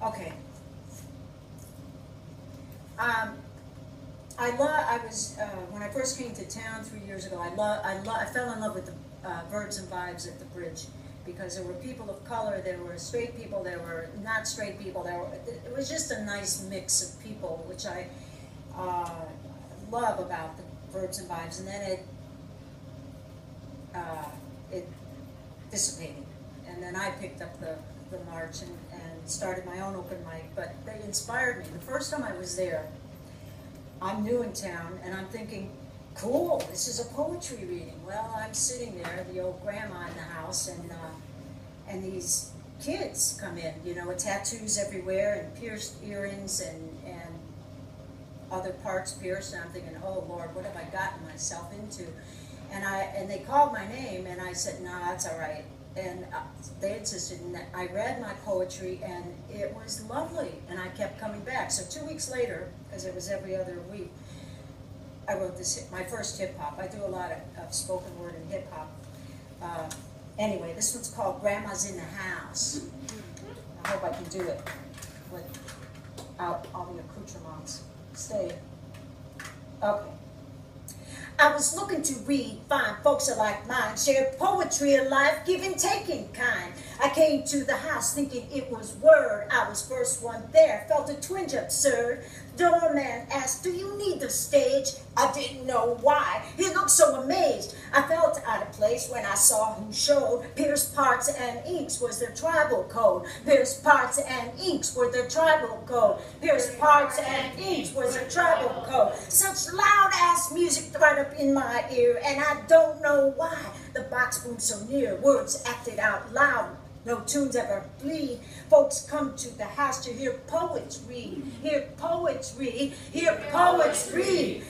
Okay. When I first came to town 3 years ago, I fell in love with the verbs and vibes at the bridge, because there were people of color, there were straight people, there were not straight people, it was just a nice mix of people, which I love about the verbs and vibes. And then it dissipated, and then I picked up the march and started my own open mic, but they inspired me. The first time I was there, I'm new in town, and I'm thinking, cool, this is a poetry reading. Well, I'm sitting there, the old grandma in the house, and these kids come in, with tattoos everywhere and pierced earrings and other parts pierced, and I'm thinking, oh Lord, what have I gotten myself into? And they called my name, and I said, no, that's all right. And they insisted, and I read my poetry, and it was lovely, and I kept coming back. So 2 weeks later, because it was every other week, I wrote my first hip hop. I do a lot of spoken word and hip hop. Anyway, this one's called Grandma's in the House. I hope I can do it without all the accoutrements. Stay. Okay. I was looking to read, find folks are like mine, share poetry, a life giving, taking kind. I came to the house thinking it was word. I was first one there, felt a twinge absurd. Doorman asked, do you need the stage? I didn't know why. He looked so amazed. I felt out of place when I saw who showed. Pierced parts and inks was their tribal code. Pierced parts and inks were their tribal code. Pierced parts and inks was their tribal code. Such loud ass music right up in my ear, and I don't know why. The box boomed so near, words acted out loud. No tunes ever bleed. Folks come to the house to hear poets read. Hear poets read. Hear poets read.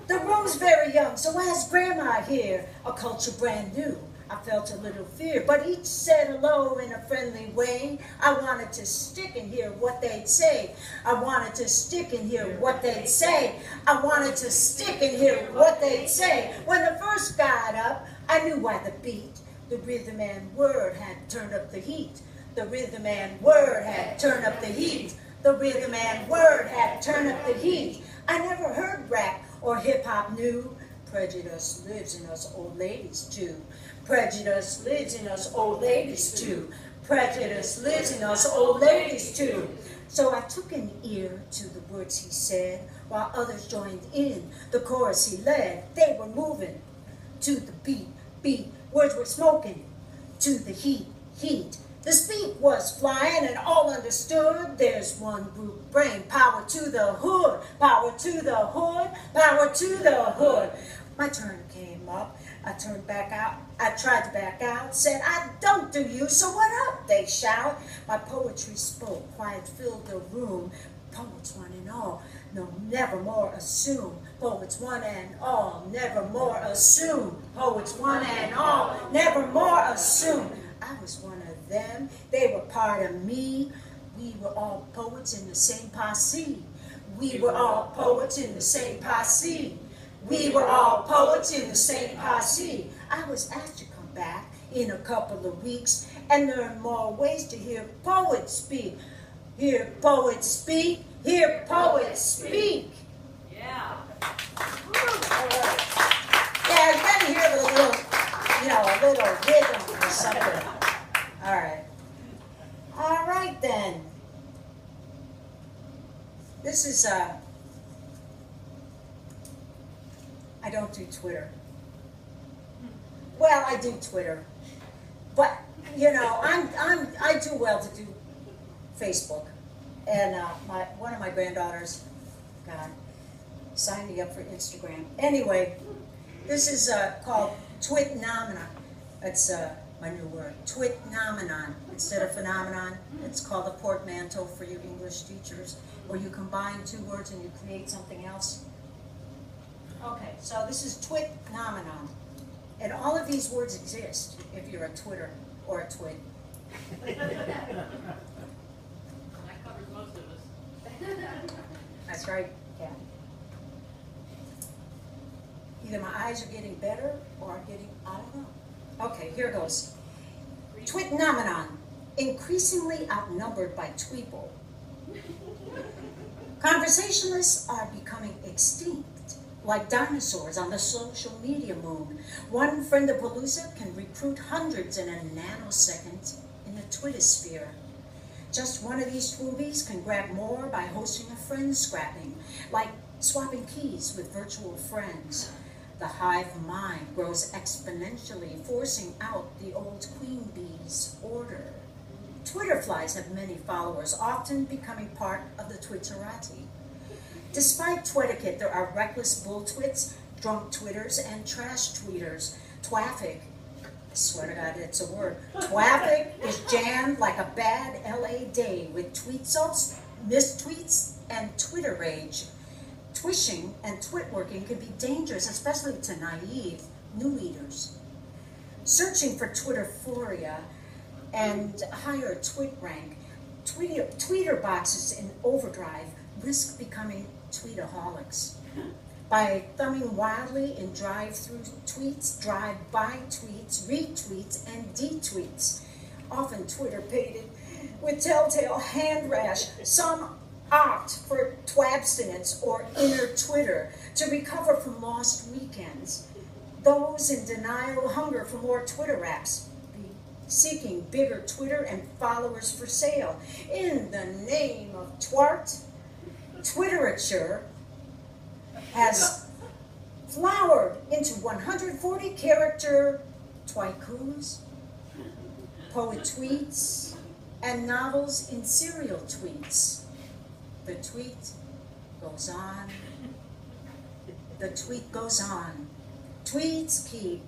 The room's very young, so as Grandma here, a culture brand new, I felt a little fear, but each said hello in a friendly way. I wanted to stick and hear what they'd say. I wanted to stick and hear what they'd say. I wanted to stick and hear what they'd say. When the first got up, I knew why the beat. The rhythm and word had turned up the heat. The rhythm and word had turned up the heat. The rhythm and word had turned up the heat. I never heard rap or hip-hop new. Prejudice lives in us old ladies too. Prejudice lives in us old ladies too. Prejudice lives in us old ladies too. So I took an ear to the words he said, while others joined in the chorus he led. They were moving to the beat. Words were smoking to the heat. The speak was flying and all understood. There's one group brain, power to the hood, power to the hood, power to the hood. My turn came up. I turned back out. I tried to back out, said, I don't do you, so what up? They shout. My poetry spoke, quiet filled the room. Poets one and all, no, never more assume. Poets one and all, never more assume. Poets one and all, never more assume. I was one of them, they were part of me. We were all poets in the same posse. We were all poets in the same posse. We were all poets in the same posse. I was asked to come back in a couple of weeks and learn more ways to hear poets speak. Hear poets speak. Hear poets speak. Yeah. Yeah, you gotta hear the a little rhythm or something. All right. All right then. This is I don't do Twitter. Well, I do Twitter, but I do well to do Facebook. And one of my granddaughters, God, signed me up for Instagram. Anyway, this is called Twitnomenon. It's my new word, Twitnomenon. Instead of phenomenon, it's called a portmanteau for you English teachers, where you combine two words and you create something else. Okay, so this is Twitnomenon. And all of these words exist if you're a Twitter or a twit. Most of us. That's right, Kathy. Either my eyes are getting better or I'm getting, I don't know. Okay, here goes. Twitnomenon. increasingly outnumbered by tweeple. Conversationalists are becoming extinct, like dinosaurs on the social media moon. One friendapalooza can recruit hundreds in a nanosecond in the Twitter sphere. Just one of these twoobies can grab more by hosting a friend scrapping, like swapping keys with virtual friends. The hive mind grows exponentially, forcing out the old queen bee's order. Twitter flies have many followers, often becoming part of the Twitterati. Despite twetiquette, there are reckless bull twits, drunk twitters, and trash tweeters. Twaffic, I swear to God, it's a word. Twaffic is jammed like a bad LA day with tweets-ups, mistweets, and Twitter rage. Twishing and twitworking can be dangerous, especially to naive new eaters. Searching for Twitterphoria and higher twit rank, tweeter boxes in overdrive risk becoming tweetaholics. By thumbing wildly in drive-through tweets, drive-by tweets, retweets, and detweets, often Twitter painted with telltale hand rash, some opt for twabstinence or inner Twitter to recover from lost weekends. Those in denial hunger for more Twitter raps, seeking bigger Twitter and followers for sale. In the name of twart, Twitterature has flowered into 140-character twaikus, poet tweets, and novels in serial tweets. The tweet goes on. The tweet goes on. Tweets keep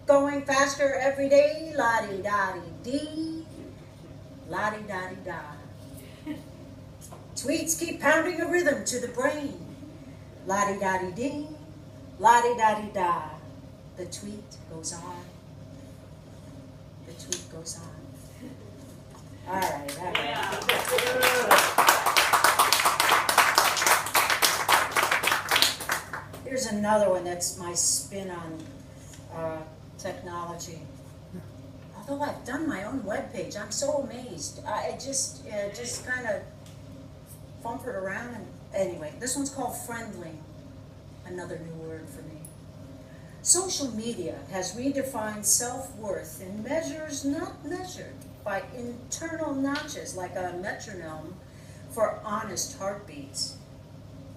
going faster every day, la-di-da-di-dee, la-di-da-di-da. Tweets keep pounding a rhythm to the brain, la-di-da-di-dee, la-di-da-di-da. The tweet goes on. The tweet goes on. All right, all right. Yeah. Here's another one that's my spin on technology. Although I've done my own webpage, I'm so amazed. I just kind of fumbled around. And anyway, this one's called Friendling, another new word for me. Social media has redefined self-worth in measures not measured by internal notches like a metronome for honest heartbeats,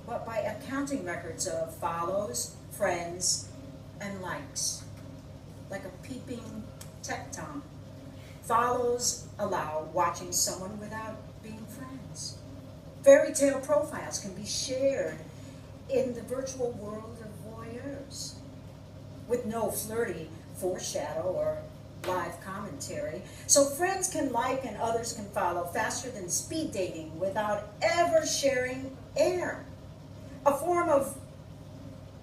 but by accounting records of follows, friends, and likes, like a peeping tecton. Follows allow watching someone without being friends. Fairy tale profiles can be shared in the virtual world of voyeurs, with no flirty foreshadow or live commentary. So friends can like and others can follow faster than speed dating without ever sharing air. A form of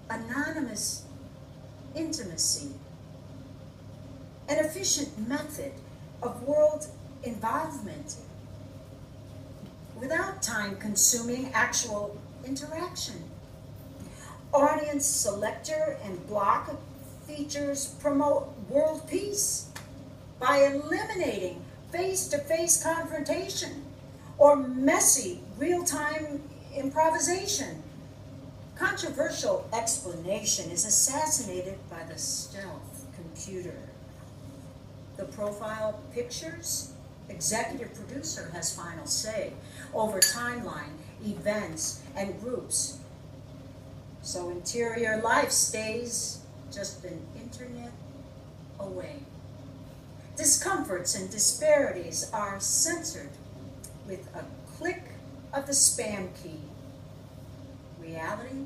anonymous intimacy. An efficient method of world involvement without time-consuming actual interaction. Audience selector and block features promote world peace by eliminating face-to-face confrontation or messy real-time improvisation. Controversial explanation is assassinated by the stealth computer. The profile pictures, executive producer has final say over timeline, events, and groups. So interior life stays just an internet away. Discomforts and disparities are censored with a click of the spam key. Reality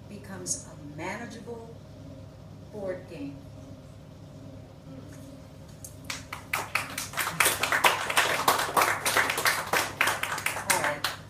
becomes a manageable board game.